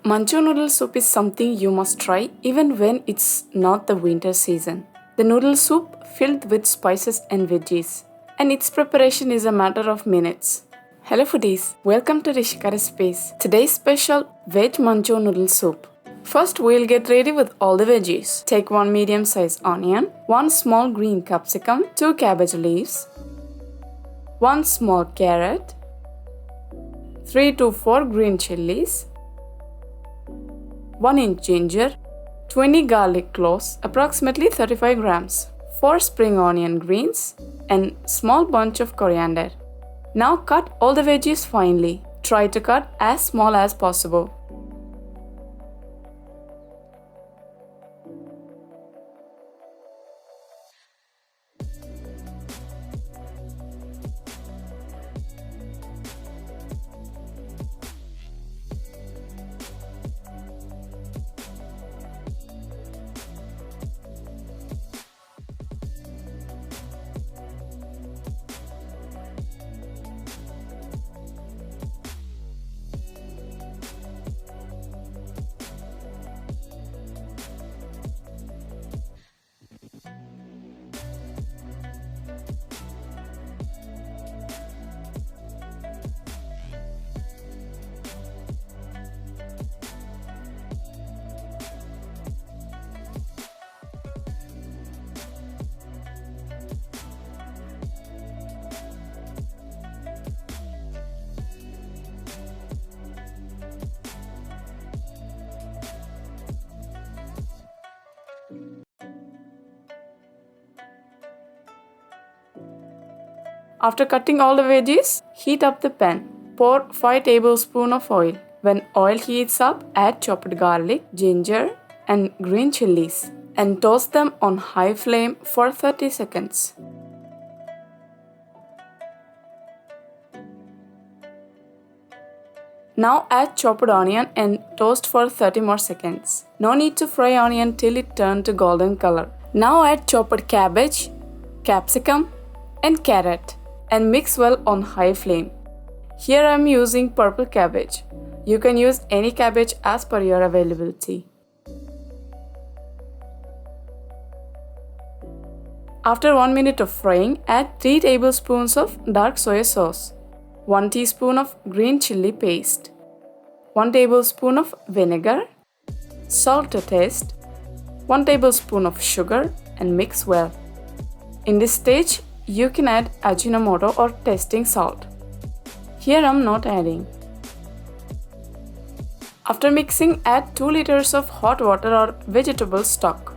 Manchow Noodle Soup is something you must try even when it's not the winter season. The noodle soup filled with spices and veggies, and its preparation is a matter of minutes. Hello foodies, welcome to Rishika Recipes. Today's special veg Manchow Noodle Soup. First we'll get ready with all the veggies. Take 1 medium-sized onion, 1 small green capsicum, 2 cabbage leaves, 1 small carrot, 3 to 4 green chilies, 1 inch ginger, 20 garlic cloves, approximately 35 grams, 4 spring onion greens, and small bunch of coriander. Now cut all the veggies finely. Try to cut as small as possible. After cutting all the veggies, heat up the pan. Pour 5 tablespoons of oil. When oil heats up, add chopped garlic, ginger, and green chilies and toast them on high flame for 30 seconds. Now add chopped onion and toast for 30 more seconds. No need to fry onion till it turns to golden color. Now add chopped cabbage, capsicum, and carrot and mix well on high flame. Here I am using purple cabbage. You can use any cabbage as per your availability. After 1 minute of frying, add 3 tablespoons of dark soya sauce, 1 teaspoon of green chili paste, 1 tablespoon of vinegar, salt to taste, 1 tablespoon of sugar and mix well. In this stage, you can add Ajinomoto or tasting salt. Here I am not adding. After mixing, add 2 liters of hot water or vegetable stock.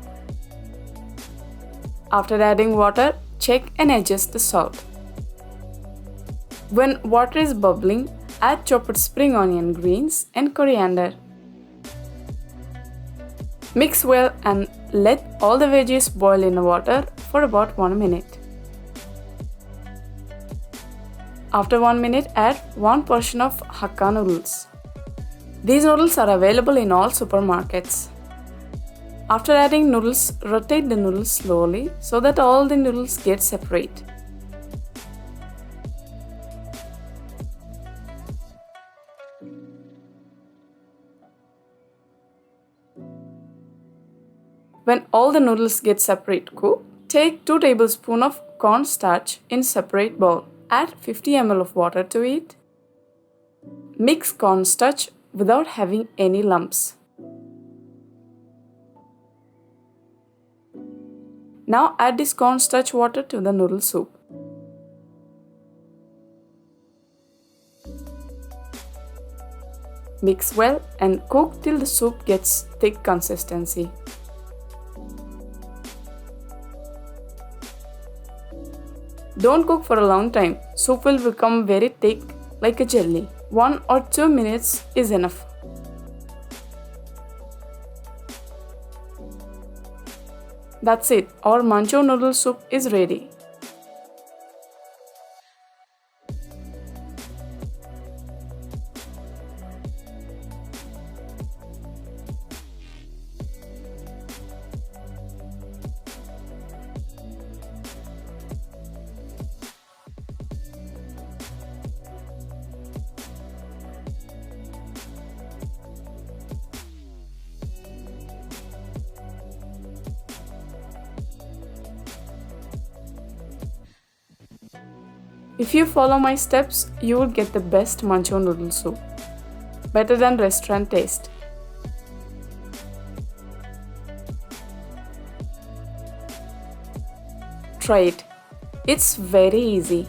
After adding water, check and adjust the salt. When water is bubbling, add chopped spring onion greens and coriander. Mix well and let all the veggies boil in the water for about 1 minute. After 1 minute, add 1 portion of Hakka noodles. These noodles are available in all supermarkets. After adding noodles, rotate the noodles slowly so that all the noodles get separate. When all the noodles get separate cooked, take 2 tablespoons of cornstarch in separate bowl. Add 50 ml of water to it. Mix cornstarch without having any lumps. Now add this cornstarch water to the noodle soup. Mix well and cook till the soup gets thick consistency. Don't cook for a long time. Soup will become very thick like a jelly. 1 or 2 minutes is enough. That's it. Our Manchow noodle soup is ready. If you follow my steps, you will get the best Manchow Noodle Soup. Better than restaurant taste. Try it. It's very easy.